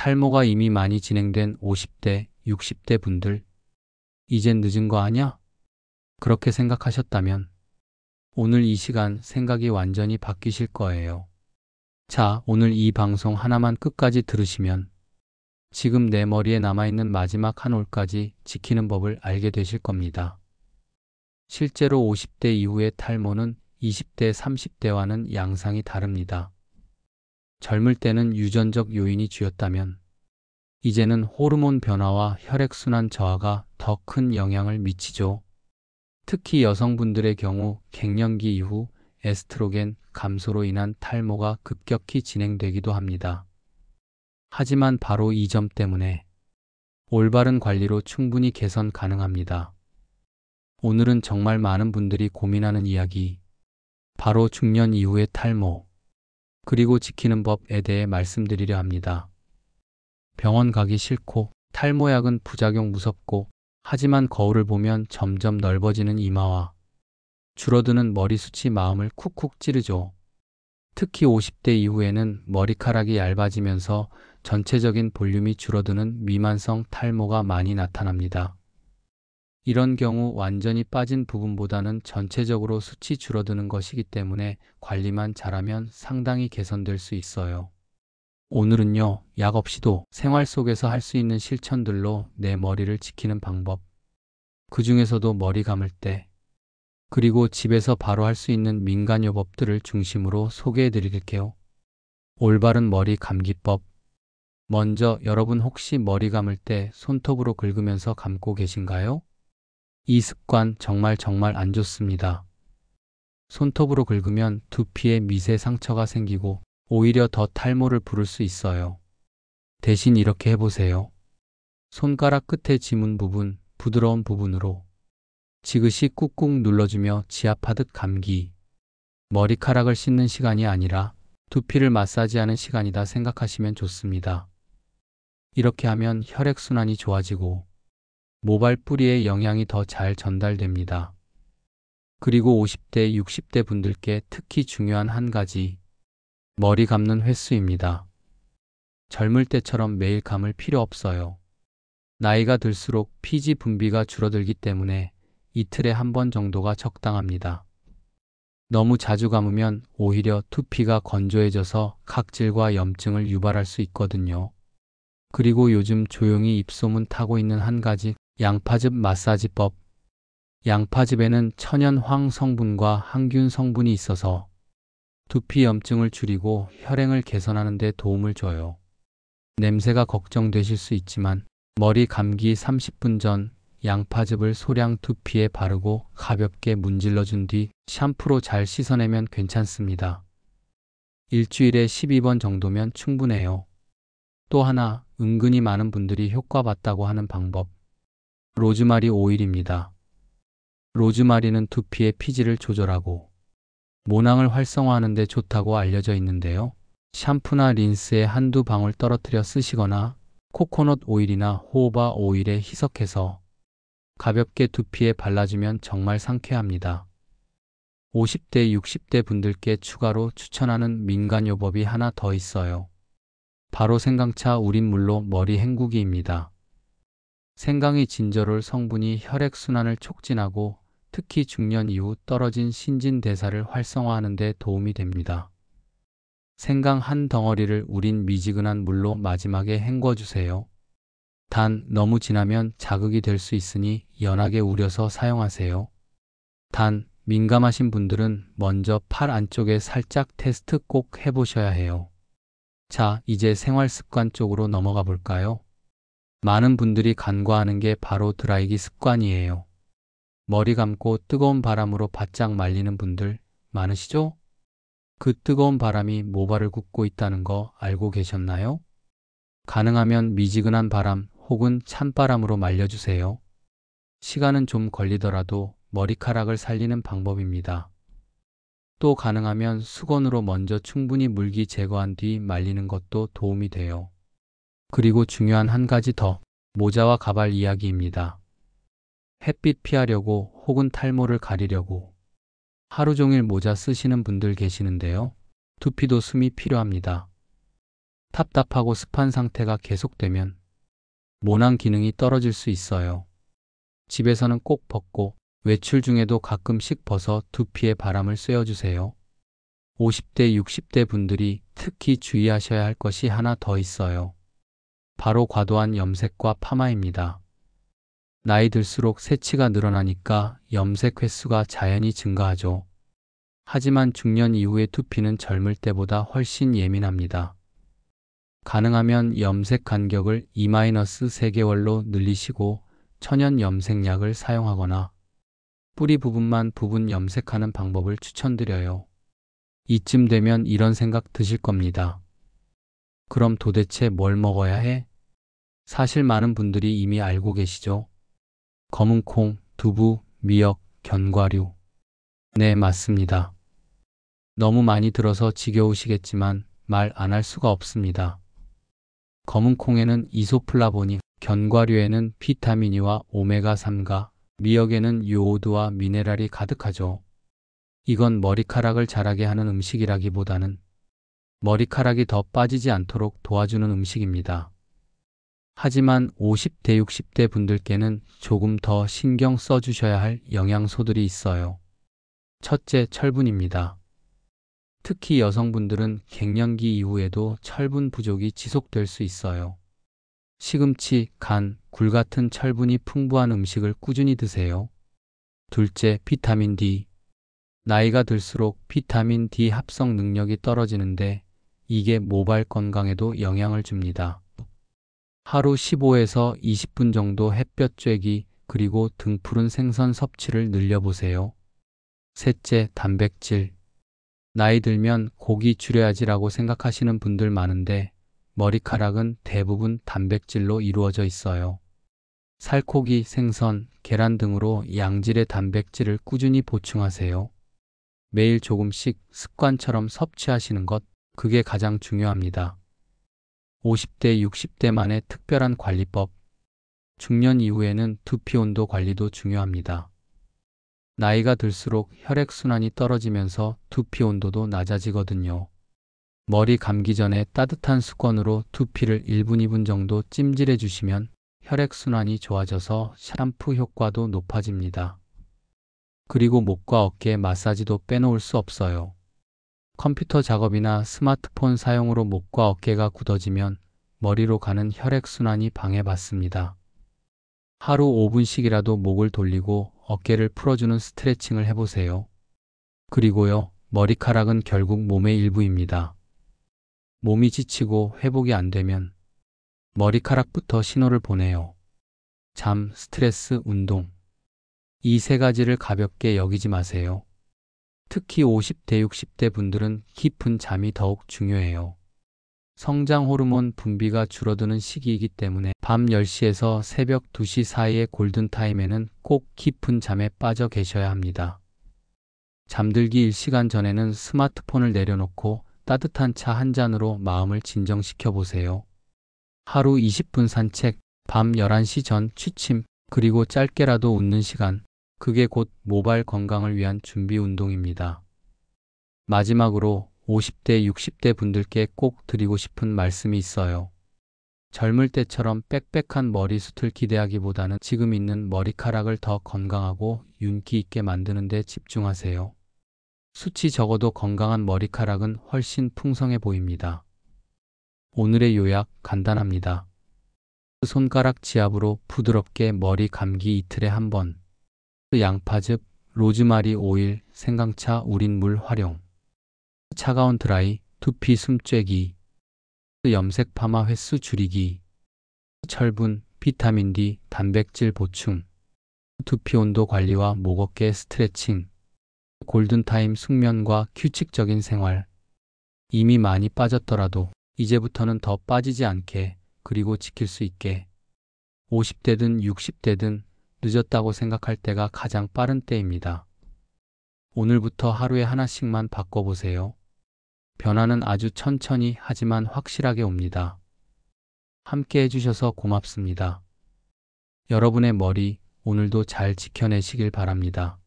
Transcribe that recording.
탈모가 이미 많이 진행된 50대, 60대 분들, 이젠 늦은 거 아냐? 그렇게 생각하셨다면 오늘 이 시간 생각이 완전히 바뀌실 거예요. 자, 오늘 이 방송 하나만 끝까지 들으시면 지금 내 머리에 남아있는 마지막 한 올까지 지키는 법을 알게 되실 겁니다. 실제로 50대 이후의 탈모는 20대, 30대와는 양상이 다릅니다. 젊을 때는 유전적 요인이 주였다면 이제는 호르몬 변화와 혈액순환 저하가 더 큰 영향을 미치죠. 특히 여성분들의 경우 갱년기 이후 에스트로겐 감소로 인한 탈모가 급격히 진행되기도 합니다. 하지만 바로 이 점 때문에 올바른 관리로 충분히 개선 가능합니다. 오늘은 정말 많은 분들이 고민하는 이야기, 바로 중년 이후의 탈모, 그리고 지키는 법에 대해 말씀드리려 합니다. 병원 가기 싫고 탈모약은 부작용 무섭고 하지만 거울을 보면 점점 넓어지는 이마와 줄어드는 머리숱이 마음을 쿡쿡 찌르죠. 특히 50대 이후에는 머리카락이 얇아지면서 전체적인 볼륨이 줄어드는 미만성 탈모가 많이 나타납니다. 이런 경우 완전히 빠진 부분보다는 전체적으로 숱이 줄어드는 것이기 때문에 관리만 잘하면 상당히 개선될 수 있어요. 오늘은요, 약 없이도 생활 속에서 할 수 있는 실천들로 내 머리를 지키는 방법, 그 중에서도 머리 감을 때, 그리고 집에서 바로 할 수 있는 민간요법들을 중심으로 소개해 드릴게요. 올바른 머리 감기법. 먼저 여러분 혹시 머리 감을 때 손톱으로 긁으면서 감고 계신가요? 이 습관 정말 안 좋습니다. 손톱으로 긁으면 두피에 미세 상처가 생기고 오히려 더 탈모를 부를 수 있어요. 대신 이렇게 해보세요. 손가락 끝에 지문 부분, 부드러운 부분으로 지그시 꾹꾹 눌러주며 지압하듯 감기. 머리카락을 씻는 시간이 아니라 두피를 마사지하는 시간이다 생각하시면 좋습니다. 이렇게 하면 혈액순환이 좋아지고 모발 뿌리에 영양이 더 잘 전달됩니다. 그리고 50대, 60대 분들께 특히 중요한 한 가지, 머리 감는 횟수입니다. 젊을 때처럼 매일 감을 필요 없어요. 나이가 들수록 피지 분비가 줄어들기 때문에 이틀에 한 번 정도가 적당합니다. 너무 자주 감으면 오히려 두피가 건조해져서 각질과 염증을 유발할 수 있거든요. 그리고 요즘 조용히 입소문 타고 있는 한 가지, 양파즙 마사지법. 양파즙에는 천연 황 성분과 항균 성분이 있어서 두피 염증을 줄이고 혈행을 개선하는 데 도움을 줘요. 냄새가 걱정되실 수 있지만 머리 감기 30분 전 양파즙을 소량 두피에 바르고 가볍게 문질러준 뒤 샴푸로 잘 씻어내면 괜찮습니다. 일주일에 12번 정도면 충분해요. 또 하나, 은근히 많은 분들이 효과 봤다고 하는 방법. 로즈마리 오일입니다. 로즈마리는 두피의 피지를 조절하고 모낭을 활성화하는 데 좋다고 알려져 있는데요. 샴푸나 린스에 한두 방울 떨어뜨려 쓰시거나 코코넛 오일이나 호호바 오일에 희석해서 가볍게 두피에 발라주면 정말 상쾌합니다. 50대, 60대 분들께 추가로 추천하는 민간요법이 하나 더 있어요. 바로 생강차 우린 물로 머리 헹구기입니다. 생강이 진저롤 성분이 혈액순환을 촉진하고 특히 중년 이후 떨어진 신진대사를 활성화하는 데 도움이 됩니다. 생강 한 덩어리를 우린 미지근한 물로 마지막에 헹궈주세요. 단, 너무 진하면 자극이 될 수 있으니 연하게 우려서 사용하세요. 단, 민감하신 분들은 먼저 팔 안쪽에 살짝 테스트 꼭 해보셔야 해요. 자, 이제 생활 습관 쪽으로 넘어가 볼까요? 많은 분들이 간과하는 게 바로 드라이기 습관이에요. 머리 감고 뜨거운 바람으로 바짝 말리는 분들 많으시죠? 그 뜨거운 바람이 모발을 굽고 있다는 거 알고 계셨나요? 가능하면 미지근한 바람 혹은 찬바람으로 말려주세요. 시간은 좀 걸리더라도 머리카락을 살리는 방법입니다. 또 가능하면 수건으로 먼저 충분히 물기 제거한 뒤 말리는 것도 도움이 돼요. 그리고 중요한 한 가지 더, 모자와 가발 이야기입니다. 햇빛 피하려고 혹은 탈모를 가리려고 하루 종일 모자 쓰시는 분들 계시는데요. 두피도 숨이 필요합니다. 답답하고 습한 상태가 계속되면 모낭 기능이 떨어질 수 있어요. 집에서는 꼭 벗고 외출 중에도 가끔씩 벗어 두피에 바람을 쐬어주세요. 50대, 60대 분들이 특히 주의하셔야 할 것이 하나 더 있어요. 바로 과도한 염색과 파마입니다. 나이 들수록 새치가 늘어나니까 염색 횟수가 자연히 증가하죠. 하지만 중년 이후의 두피는 젊을 때보다 훨씬 예민합니다. 가능하면 염색 간격을 2-3개월로 늘리시고 천연 염색약을 사용하거나 뿌리 부분만 부분 염색하는 방법을 추천드려요. 이쯤 되면 이런 생각 드실 겁니다. 그럼 도대체 뭘 먹어야 해? 사실 많은 분들이 이미 알고 계시죠? 검은콩, 두부, 미역, 견과류. 네, 맞습니다. 너무 많이 들어서 지겨우시겠지만 말 안 할 수가 없습니다. 검은콩에는 이소플라보닌, 견과류에는 비타민이와 오메가3가, 미역에는 요오드와 미네랄이 가득하죠. 이건 머리카락을 자라게 하는 음식이라기보다는 머리카락이 더 빠지지 않도록 도와주는 음식입니다. 하지만 50대, 60대 분들께는 조금 더 신경 써주셔야 할 영양소들이 있어요. 첫째, 철분입니다. 특히 여성분들은 갱년기 이후에도 철분 부족이 지속될 수 있어요. 시금치, 간, 굴 같은 철분이 풍부한 음식을 꾸준히 드세요. 둘째, 비타민 D. 나이가 들수록 비타민 D 합성 능력이 떨어지는데 이게 모발 건강에도 영향을 줍니다. 하루 15에서 20분 정도 햇볕 쬐기 그리고 등푸른 생선 섭취를 늘려보세요. 셋째, 단백질. 나이 들면 고기 줄여야지라고 생각하시는 분들 많은데 머리카락은 대부분 단백질로 이루어져 있어요. 살코기, 생선, 계란 등으로 양질의 단백질을 꾸준히 보충하세요. 매일 조금씩 습관처럼 섭취하시는 것, 그게 가장 중요합니다. 50대, 60대만의 특별한 관리법. 중년 이후에는 두피 온도 관리도 중요합니다. 나이가 들수록 혈액순환이 떨어지면서 두피 온도도 낮아지거든요. 머리 감기 전에 따뜻한 수건으로 두피를 1분, 2분 정도 찜질해 주시면 혈액순환이 좋아져서 샴푸 효과도 높아집니다. 그리고 목과 어깨 마사지도 빼놓을 수 없어요. 컴퓨터 작업이나 스마트폰 사용으로 목과 어깨가 굳어지면 머리로 가는 혈액순환이 방해받습니다. 하루 5분씩이라도 목을 돌리고 어깨를 풀어주는 스트레칭을 해보세요. 그리고요, 머리카락은 결국 몸의 일부입니다. 몸이 지치고 회복이 안 되면 머리카락부터 신호를 보내요. 잠, 스트레스, 운동. 이 세 가지를 가볍게 여기지 마세요. 특히 50대, 60대 분들은 깊은 잠이 더욱 중요해요. 성장 호르몬 분비가 줄어드는 시기이기 때문에 밤 10시에서 새벽 2시 사이의 골든타임에는 꼭 깊은 잠에 빠져 계셔야 합니다. 잠들기 1시간 전에는 스마트폰을 내려놓고 따뜻한 차 한 잔으로 마음을 진정시켜 보세요. 하루 20분 산책, 밤 11시 전 취침, 그리고 짧게라도 웃는 시간, 그게 곧 모발 건강을 위한 준비 운동입니다. 마지막으로 50대, 60대 분들께 꼭 드리고 싶은 말씀이 있어요. 젊을 때처럼 빽빽한 머리숱을 기대하기보다는 지금 있는 머리카락을 더 건강하고 윤기 있게 만드는 데 집중하세요. 숱이 적어도 건강한 머리카락은 훨씬 풍성해 보입니다. 오늘의 요약 간단합니다. 손가락 지압으로 부드럽게 머리 감기 이틀에 한 번. 양파즙, 로즈마리 오일, 생강차 우린 물 활용. 차가운 드라이, 두피 숨쬐기. 염색 파마 횟수 줄이기. 철분, 비타민 D, 단백질 보충. 두피 온도 관리와 목 어깨 스트레칭. 골든타임 숙면과 규칙적인 생활. 이미 많이 빠졌더라도 이제부터는 더 빠지지 않게, 그리고 지킬 수 있게. 50대든 60대든 늦었다고 생각할 때가 가장 빠른 때입니다. 오늘부터 하루에 하나씩만 바꿔보세요. 변화는 아주 천천히 하지만 확실하게 옵니다. 함께 해주셔서 고맙습니다. 여러분의 머리 오늘도 잘 지켜내시길 바랍니다.